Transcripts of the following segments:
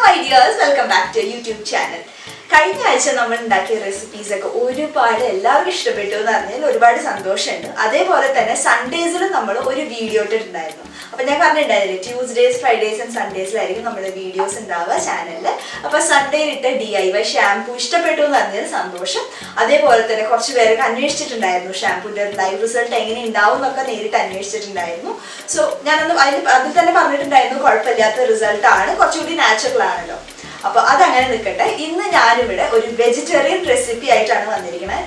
Hello my dears, welcome back to YouTube channel. കഴിഞ്ഞ ആഴ്ച നമ്മൾ ഉണ്ടാക്കിയ റെസിപ്പീസ് ഒക്കെ ഒരുപാട് എല്ലാവർക്കും ഇഷ്ടപ്പെട്ടു എന്ന് പറഞ്ഞാൽ ഒരുപാട് സന്തോഷമുണ്ട്. അതേപോലെ തന്നെ സൺഡേസിലും നമ്മൾ ഒരു വീഡിയോ ഇട്ടിട്ടുണ്ടായിരുന്നു. അപ്പോൾ ഞാൻ പറഞ്ഞിട്ടുണ്ടായിരുന്നു ട്യൂസ്ഡേസ്, ഫ്രൈഡേസ് ആൻഡ് സൺഡേസിലായിരിക്കും നമ്മുടെ വീഡിയോസ് ഉണ്ടാവുക ചാനലിൽ. അപ്പോൾ സൺഡേയിൽ ഇട്ട DIY ഷാംപൂ ഇഷ്ടപ്പെട്ടു എന്ന് പറഞ്ഞാൽ സന്തോഷം. അതേപോലെ തന്നെ കുറച്ച് പേരൊക്കെ അന്വേഷിച്ചിട്ടുണ്ടായിരുന്നു ഷാംപൂൻ്റെ ലൈവ് റിസൾട്ട് എങ്ങനെ ഉണ്ടാവും എന്നൊക്കെ നേരിട്ട് അന്വേഷിച്ചിട്ടുണ്ടായിരുന്നു. സോ ഞാനൊന്ന് അതിൽ തന്നെ പറഞ്ഞിട്ടുണ്ടായിരുന്നു കുഴപ്പമില്ലാത്ത റിസൾട്ടാണ്, കുറച്ചുകൂടി നാച്ചുറൽ ആണല്ലോ. അപ്പോൾ അതങ്ങനെ നിൽക്കട്ടെ. ഇന്ന് ഞാനിവിടെ ഒരു വെജിറ്റേറിയൻ റെസിപ്പി ആയിട്ടാണ് വന്നിരിക്കുന്നത്.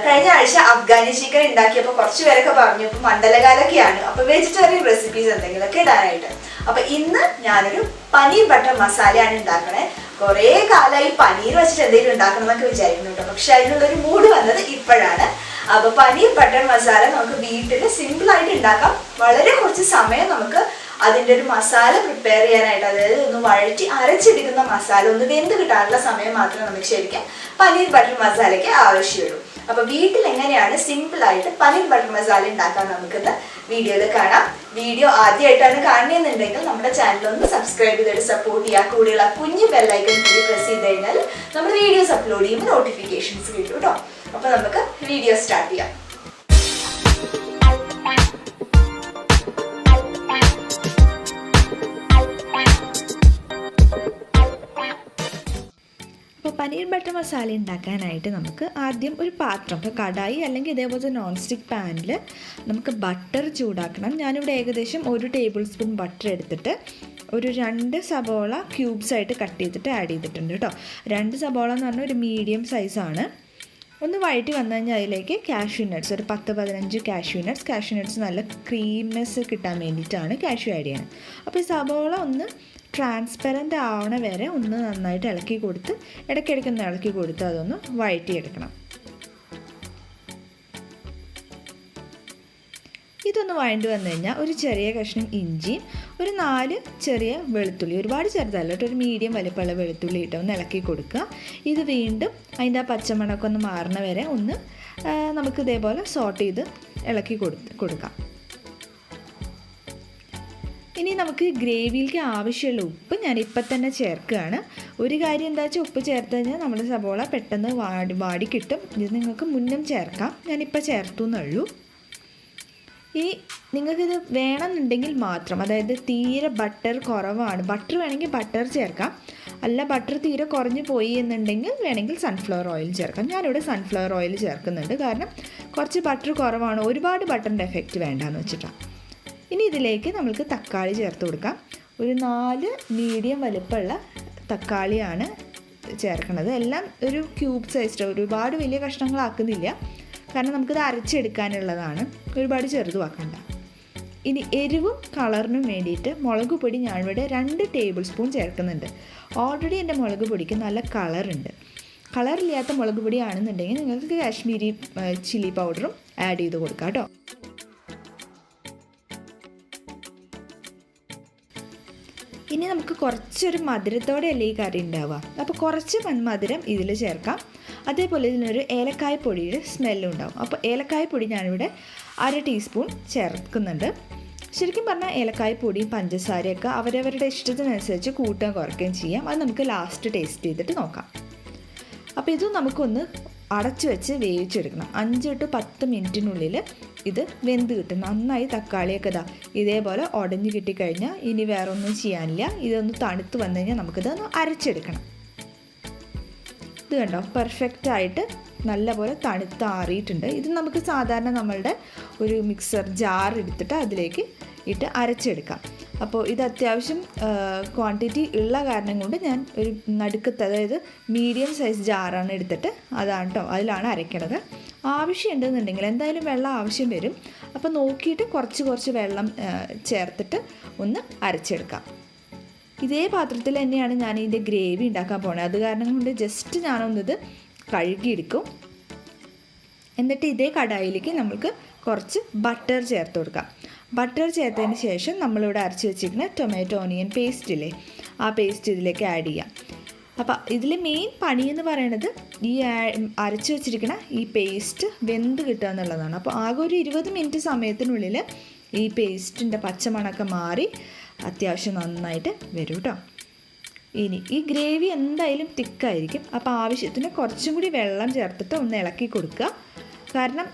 കഴിഞ്ഞ ആഴ്ച അഫ്ഗാനി ചിക്കൻ ഉണ്ടാക്കിയപ്പോൾ കുറച്ച് പേരൊക്കെ പറഞ്ഞു ഇപ്പോൾ മണ്ഡലകാലൊക്കെയാണ്, അപ്പോൾ വെജിറ്റേറിയൻ റെസിപ്പീസ് എന്തെങ്കിലുമൊക്കെ ഇടാനായിട്ട്. അപ്പോൾ ഇന്ന് ഞാനൊരു പനീർ ബട്ടർ മസാലയാണ് ഉണ്ടാക്കണേ. കുറേ കാലമായി പനീർ വെച്ചിട്ട് എന്തെങ്കിലും ഉണ്ടാക്കണം എന്നൊക്കെ വിചാരിക്കുന്നുണ്ടോ, പക്ഷെ അതിനുള്ളൊരു മൂഡ് വന്നത് ഇപ്പോഴാണ്. അപ്പോൾ പനീർ ബട്ടർ മസാല നമുക്ക് വീട്ടിൽ സിമ്പിളായിട്ട് ഉണ്ടാക്കാം. വളരെ കുറച്ച് സമയം നമുക്ക് അതിൻ്റെ ഒരു മസാല പ്രിപ്പയർ ചെയ്യാനായിട്ട്, അതായത് ഒന്ന് വഴറ്റി അരച്ചെടുക്കുന്ന മസാല ഒന്ന് വെന്ത് കിട്ടാനുള്ള സമയം മാത്രമേ നമുക്ക് ശരിക്കും പനീർ ബട്ടർ മസാലയ്ക്ക് ആവശ്യമുള്ളൂ. അപ്പോൾ വീട്ടിൽ എങ്ങനെയാണ് സിമ്പിളായിട്ട് പനീർ ബട്ടർ മസാല ഉണ്ടാക്കാൻ നമുക്കിന്ന് വീഡിയോയിൽ കാണാം. വീഡിയോ ആദ്യമായിട്ടാണ് കാണുന്നതെന്നുണ്ടെങ്കിൽ നമ്മുടെ ചാനലൊന്ന് സബ്സ്ക്രൈബ് ചെയ്തിട്ട് സപ്പോർട്ട് ചെയ്യുക. കൂടെയുള്ള കുഞ്ഞു ബെല്ലൈക്കൺ കൂടി പ്രസ് ചെയ്ത് കഴിഞ്ഞാൽ നമ്മൾ വീഡിയോസ് അപ്ലോഡ് ചെയ്യുമ്പോൾ നോട്ടിഫിക്കേഷൻസ് കിട്ടും കേട്ടോ. അപ്പോൾ നമുക്ക് വീഡിയോ സ്റ്റാർട്ട് ചെയ്യാം. പനീർ ബട്ടർ മസാല ഉണ്ടാക്കാനായിട്ട് നമുക്ക് ആദ്യം ഒരു പാത്രം, ഇപ്പോൾ കടായി അല്ലെങ്കിൽ ഇതേപോലത്തെ നോൺ സ്റ്റിക്ക് പാനിൽ നമുക്ക് ബട്ടർ ചൂടാക്കണം. ഞാനിവിടെ ഏകദേശം 1 ടേബിൾ സ്പൂൺ ബട്ടർ എടുത്തിട്ട് ഒരു 2 സബോള ക്യൂബ്സ് ആയിട്ട് കട്ട് ചെയ്തിട്ട് ആഡ് ചെയ്തിട്ടുണ്ട് കേട്ടോ. 2 സബോള എന്ന് പറഞ്ഞാൽ ഒരു മീഡിയം സൈസാണ്. ഒന്ന് വഴറ്റി വന്നു കഴിഞ്ഞാൽ അതിലേക്ക് കാഷ്യൂ നട്ട്സ്, ഒരു 10-15 കാഷ്യൂ നട്ട്സ് നല്ല ക്രീമിനെസ് കിട്ടാൻ വേണ്ടിയിട്ടാണ് കാഷ്യൂ ആഡ് ചെയ്യുന്നത്. അപ്പോൾ ഈ സബോള ഒന്ന് ട്രാൻസ്പെറൻ്റ് ആവണ വരെ ഒന്ന് നന്നായിട്ട് ഇളക്കി കൊടുത്ത് ഇടയ്ക്കിടയ്ക്കൊന്ന് ഇളക്കി കൊടുത്ത് അതൊന്ന് വഴറ്റിയെടുക്കണം. ഇതൊന്ന് വഴണ്ടി വന്നു കഴിഞ്ഞാൽ ഒരു ചെറിയ കഷ്ണം ഇഞ്ചിയും ഒരു 4 ചെറിയ വെളുത്തുള്ളി, ഒരുപാട് ചെറുതല്ല കേട്ടോ, ഒരു മീഡിയം വലിപ്പമുള്ള വെളുത്തുള്ളി ഇട്ട് ഒന്ന് ഇളക്കി കൊടുക്കുക. ഇത് വീണ്ടും അതിൻ്റെ ആ പച്ചമണമൊക്കെ ഒന്ന് മാറണ വരെ ഒന്ന് നമുക്ക് ഇതേപോലെ സോട്ട് ചെയ്ത് ഇളക്കി കൊടുക്കാം. ഇനി നമുക്ക് ഗ്രേവിയിലേക്ക് ആവശ്യമുള്ള ഉപ്പ് ഞാനിപ്പം തന്നെ ചേർക്കുകയാണ്. ഒരു കാര്യം എന്താ വെച്ചാൽ ഉപ്പ് ചേർത്ത് കഴിഞ്ഞാൽ നമ്മുടെ സബോള പെട്ടെന്ന് വാടി കിട്ടും. ഇത് നിങ്ങൾക്ക് മുന്നും ചേർക്കാം, ഞാനിപ്പോൾ ചേർത്തു എന്നുള്ളൂ. ഈ നിങ്ങൾക്കിത് വേണമെന്നുണ്ടെങ്കിൽ മാത്രം, അതായത് തീരെ ബട്ടർ കുറവാണ്, ബട്ടർ വേണമെങ്കിൽ ബട്ടർ ചേർക്കാം. അല്ല ബട്ടർ തീരെ കുറഞ്ഞു പോയി എന്നുണ്ടെങ്കിൽ വേണമെങ്കിൽ സൺഫ്ലവർ ഓയിൽ ചേർക്കാം. ഞാനിവിടെ സൺഫ്ലവർ ഓയിൽ ചേർക്കുന്നുണ്ട്, കാരണം കുറച്ച് ബട്ടർ കുറവാണ്, ഒരുപാട് ബട്ടറിൻ്റെ എഫക്റ്റ് വേണ്ടാന്ന് വെച്ചിട്ടാണ്. ഇനി ഇതിലേക്ക് നമുക്ക് തക്കാളി ചേർത്ത് കൊടുക്കാം. ഒരു 4 മീഡിയം വലുപ്പമുള്ള തക്കാളിയാണ് ചേർക്കുന്നത്. എല്ലാം ഒരു ക്യൂബ് സൈസ്, ഒരുപാട് വലിയ കഷ്ണങ്ങളാക്കുന്നില്ല, കാരണം നമുക്കിത് അരച്ചെടുക്കാനുള്ളതാണ്, ഒരുപാട് ചെറുതുമാക്കണ്ട. ഇനി എരിവും കളറിനും വേണ്ടിയിട്ട് മുളക് പൊടി ഞാനിവിടെ 2 ടേബിൾ സ്പൂൺ ചേർക്കുന്നുണ്ട്. ഓൾറെഡി എൻ്റെ മുളക് പൊടിക്ക് നല്ല കളറുണ്ട്. കളറില്ലാത്ത മുളക് പൊടി ആണെന്നുണ്ടെങ്കിൽ നിങ്ങൾക്ക് കാശ്മീരി ചില്ലി പൗഡറും ആഡ് ചെയ്ത് കൊടുക്കാം കേട്ടോ. ഇനി നമുക്ക് കുറച്ചൊരു മധുരത്തോടെയല്ലേ ഈ കറി ഉണ്ടാവുക, അപ്പോൾ കുറച്ച് മധുരം ഇതിൽ ചേർക്കാം. അതേപോലെ ഇതിനൊരു ഏലക്കായ പൊടിയുടെ സ്മെല്ലും ഉണ്ടാവും. അപ്പോൾ ഏലക്കായ പൊടി ഞാനിവിടെ 1/2 ടീസ്പൂൺ ചേർക്കുന്നുണ്ട്. ശരിക്കും പറഞ്ഞാൽ ഏലക്കായ പൊടിയും പഞ്ചസാരയൊക്കെ അവരവരുടെ ഇഷ്ടത്തിനനുസരിച്ച് കൂട്ടുകയും കുറയ്ക്കുകയും ചെയ്യാം. അത് നമുക്ക് ലാസ്റ്റ് ടേസ്റ്റ് ചെയ്തിട്ട് നോക്കാം. അപ്പോൾ ഇത് നമുക്കൊന്ന് അടച്ചു വെച്ച് വേവിച്ചെടുക്കണം. 5 to 10 മിനിറ്റിനുള്ളിൽ ഇത് വെന്ത് കിട്ടും. നന്നായി തക്കാളിയൊക്കെ ഇതേപോലെ ഉടഞ്ഞു കിട്ടിക്കഴിഞ്ഞാൽ ഇനി വേറെ ഒന്നും ചെയ്യാനില്ല. ഇതൊന്ന് തണുത്ത് വന്നു കഴിഞ്ഞാൽ നമുക്കിതൊന്ന് അരച്ചെടുക്കണം. ഇത് കണ്ടോ, പെർഫെക്റ്റായിട്ട് നല്ലപോലെ തണുത്താറിയിട്ടുണ്ട്. ഇത് നമുക്ക് സാധാരണ നമ്മളുടെ ഒരു മിക്സർ ജാർ എടുത്തിട്ട് അതിലേക്ക് ഇട്ട് അരച്ചെടുക്കാം. അപ്പോൾ ഇത് അത്യാവശ്യം ക്വാണ്ടിറ്റി ഉള്ള കാരണം കൊണ്ട് ഞാൻ ഒരു നടുക്കത്ത്, അതായത് മീഡിയം സൈസ് ജാറാണ് എടുത്തിട്ട് അതാണ് കേട്ടോ അതിലാണ് അരയ്ക്കണത്. ആവശ്യമുണ്ടെന്നുണ്ടെങ്കിൽ എന്തായാലും വെള്ളം ആവശ്യം വരും. അപ്പോൾ നോക്കിയിട്ട് കുറച്ച് വെള്ളം ചേർത്തിട്ട് ഒന്ന് അരച്ചെടുക്കാം. ഇതേ പാത്രത്തിൽ തന്നെയാണ് ഞാൻ ഇതിൻ്റെ ഗ്രേവി ഉണ്ടാക്കാൻ പോകുന്നത്. അത് കാരണം കൊണ്ട് ജസ്റ്റ് ഞാനൊന്നിത് കഴുകിയെടുക്കും. എന്നിട്ട് ഇതേ കടായിലേക്ക് നമുക്ക് കുറച്ച് ബട്ടർ ചേർത്ത് കൊടുക്കാം. ബട്ടർ ചേർത്തതിന് ശേഷം നമ്മളിവിടെ അരച്ച് വെച്ചിരിക്കുന്ന ടൊമാറ്റോ ഓണിയൻ പേസ്റ്റ് ഇല്ലേ, ആ പേസ്റ്റ് ഇതിലേക്ക് ആഡ് ചെയ്യാം. അപ്പോൾ ഇതിൽ മെയിൻ പണി എന്ന് പറയുന്നത് ഈ അരച്ച് വെച്ചിരിക്കുന്ന ഈ പേസ്റ്റ് വെന്ത് കിട്ടുക എന്നുള്ളതാണ്. അപ്പോൾ ആകെ ഒരു 20 മിനിറ്റ് സമയത്തിനുള്ളിൽ ഈ പേസ്റ്റിൻ്റെ പച്ചമണമൊക്കെ മാറി അത്യാവശ്യം നന്നായിട്ട് വരും കേട്ടോ. ഇനി ഈ ഗ്രേവി എന്തായാലും തിക്കായിരിക്കും. അപ്പോൾ ആവശ്യത്തിന് കുറച്ചും കൂടി വെള്ളം ചേർത്തിട്ട് ഒന്ന് ഇളക്കി കൊടുക്കുക. കാരണം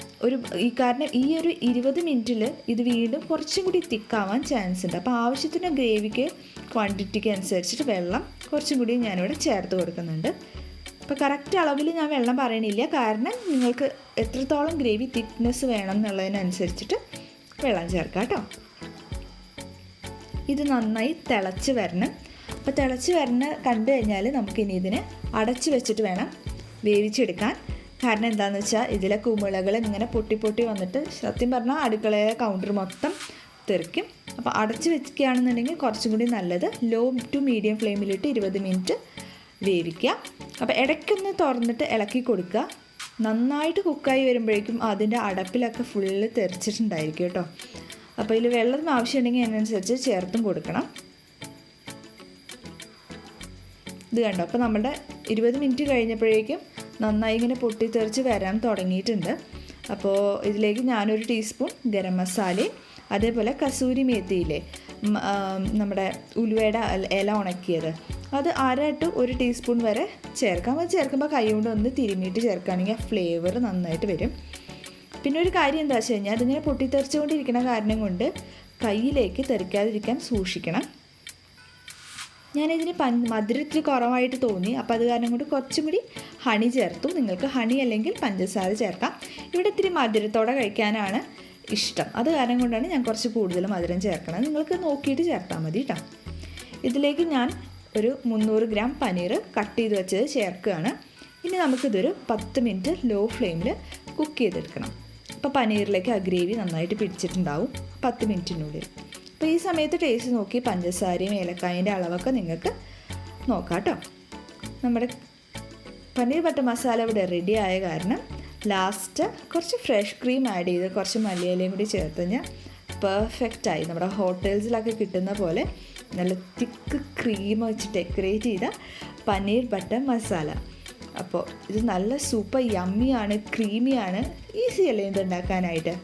ഈ ഒരു 20 മിനിറ്റിൽ ഇത് വീണ്ടും കുറച്ചും കൂടി തിക്കാവാൻ ചാൻസ് ഉണ്ട്. അപ്പോൾ ആവശ്യത്തിന് ഗ്രേവിക്ക് ക്വാണ്ടിറ്റിക്ക് അനുസരിച്ചിട്ട് വെള്ളം കുറച്ചും കൂടി ഞാനിവിടെ ചേർത്ത് കൊടുക്കുന്നുണ്ട്. അപ്പോൾ കറക്റ്റ് അളവിൽ ഞാൻ വെള്ളം പറയണില്ല, കാരണം നിങ്ങൾക്ക് എത്രത്തോളം ഗ്രേവി തിക്നെസ് വേണം എന്നുള്ളതിനനുസരിച്ചിട്ട് വെള്ളം ചേർക്കാം കേട്ടോ. ഇത് നന്നായി തിളച്ച് വരണം. അപ്പോൾ തിളച്ച് കണ്ടു കഴിഞ്ഞാൽ നമുക്കിനി ഇതിനെ അടച്ച് വെച്ചിട്ട് വേണം വേവിച്ചെടുക്കാൻ. കാരണം എന്താണെന്ന് വെച്ചാൽ ഇതിലെ കുമിളകൾ ഇങ്ങനെ പൊട്ടി വന്നിട്ട് സത്യം പറഞ്ഞാൽ അടുക്കളയിലെ കൗണ്ടർ മൊത്തം തെറിക്കും. അപ്പോൾ അടച്ച് വെക്കുകയാണെന്നുണ്ടെങ്കിൽ കുറച്ചും കൂടി നല്ലത്. ലോ ടു മീഡിയം ഫ്ലെയിമിലിട്ട് 20 മിനിറ്റ് വേവിക്കുക. അപ്പോൾ ഇടയ്ക്കൊന്ന് തുറന്നിട്ട് ഇളക്കി കൊടുക്കുക. നന്നായിട്ട് കുക്കായി വരുമ്പോഴേക്കും അതിൻ്റെ അടപ്പിലൊക്കെ ഫുള്ള് തെറിച്ചിട്ടുണ്ടായിരിക്കും കേട്ടോ. അപ്പോൾ ഇതിൽ വെള്ളം ആവശ്യമുണ്ടെങ്കിൽ അതിനനുസരിച്ച് ചേർത്തും കൊടുക്കണം. ഇത് കണ്ടോ, അപ്പോൾ നമ്മുടെ 20 മിനിറ്റ് കഴിഞ്ഞപ്പോഴേക്കും നന്നായി ഇങ്ങനെ പൊട്ടിത്തെറിച്ച് വരാൻ തുടങ്ങിയിട്ടുണ്ട്. അപ്പോൾ ഇതിലേക്ക് ഞാനൊരു ടീസ്പൂൺ ഗരം മസാലയും അതേപോലെ കസൂരി മേത്തിയില്ലേ, നമ്മുടെ ഉലുവയുടെ ഇല ഉണക്കിയത്, അത് 1/2 to 1 ടീസ്പൂൺ വരെ ചേർക്കാം. അത് ചേർക്കുമ്പോൾ കൈ കൊണ്ട് ഒന്ന് തിരുമ്മിയിട്ട് ചേർക്കുകയാണെങ്കിൽ ആ ഫ്ലേവർ നന്നായിട്ട് വരും. പിന്നെ ഒരു കാര്യം എന്താ വെച്ച് കഴിഞ്ഞാൽ അതിങ്ങനെ പൊട്ടിത്തെറിച്ചുകൊണ്ടിരിക്കുന്ന കാരണം കൊണ്ട് കയ്യിലേക്ക് തെറിക്കാതിരിക്കാൻ സൂക്ഷിക്കണം. ഞാനിതിന് മധുരത്തിൽ കുറവായിട്ട് തോന്നി, അപ്പോൾ അത് കാരണം കൊണ്ട് കുറച്ചും കൂടി ഹണി ചേർത്തു. നിങ്ങൾക്ക് ഹണി അല്ലെങ്കിൽ പഞ്ചസാര ചേർക്കാം. ഇവിടെ ഇത്തിരി മധുരത്തോടെ കഴിക്കാനാണ് ഇഷ്ടം, അത് കാരണം കൊണ്ടാണ് ഞാൻ കുറച്ച് കൂടുതൽ മധുരം ചേർക്കണം. നിങ്ങൾക്ക് നോക്കിയിട്ട് ചേർത്താൽ മതി കേട്ടോ. ഇതിലേക്ക് ഞാൻ ഒരു 300 ഗ്രാം പനീർ കട്ട് ചെയ്ത് വെച്ചത് ചേർക്കുകയാണ്. ഇനി നമുക്കിതൊരു 10 മിനിറ്റ് ലോ ഫ്ലെയിമിൽ കുക്ക് ചെയ്തെടുക്കണം. അപ്പോൾ പനീറിലേക്ക് ആ ഗ്രേവി നന്നായിട്ട് പിടിച്ചിട്ടുണ്ടാവും 10 മിനിറ്റിനുള്ളിൽ. അപ്പോൾ ഈ സമയത്ത് ടേസ്റ്റ് നോക്കി പഞ്ചസാരയും ഏലക്കായൻ്റെ അളവൊക്കെ നിങ്ങൾക്ക് നോക്കാം കേട്ടോ. നമ്മുടെ പനീർ ബട്ടർ മസാല ഇവിടെ റെഡി ആയ കാരണം ലാസ്റ്റ് കുറച്ച് ഫ്രഷ് ക്രീം ആഡ് ചെയ്ത് കുറച്ച് മല്ലിയിലയും കൂടി ചേർത്ത് കഴിഞ്ഞാൽ പെർഫെക്റ്റായി. നമ്മുടെ ഹോട്ടൽസിലൊക്കെ കിട്ടുന്ന പോലെ നല്ല തിക്ക് ക്രീം വെച്ച് ഡെക്കറേറ്റ് ചെയ്ത പനീർ ബട്ടർ മസാല. അപ്പോൾ ഇത് നല്ല സൂപ്പർ യമ്മിയാണ്, ക്രീമിയാണ്, ഈസി അല്ലേ ഇത് ഉണ്ടാക്കാനായിട്ട്.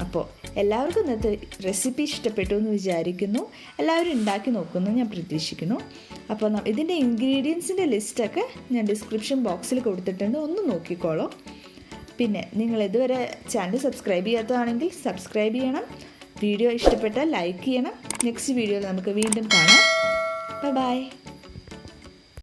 അപ്പോൾ എല്ലാവർക്കും ഇന്നത്തെ റെസിപ്പി ഇഷ്ടപ്പെട്ടു എന്ന് വിചാരിക്കുന്നു. എല്ലാവരും ഉണ്ടാക്കി നോക്കുമെന്ന് ഞാൻ പ്രതീക്ഷിക്കുന്നു. അപ്പോൾ ഇതിൻ്റെ ഇൻഗ്രീഡിയൻസിൻ്റെ ലിസ്റ്റൊക്കെ ഞാൻ ഡിസ്ക്രിപ്ഷൻ ബോക്സിൽ കൊടുത്തിട്ടുണ്ട്, ഒന്ന് നോക്കിക്കോളൂ. പിന്നെ നിങ്ങൾ ഇതുവരെ ചാനൽ സബ്സ്ക്രൈബ് ചെയ്യാത്തതാണെങ്കിൽ സബ്സ്ക്രൈബ് ചെയ്യണം. വീഡിയോ ഇഷ്ടപ്പെട്ടാൽ ലൈക്ക് ചെയ്യണം. നെക്സ്റ്റ് വീഡിയോയിൽ നമുക്ക് വീണ്ടും കാണാം. ബൈ.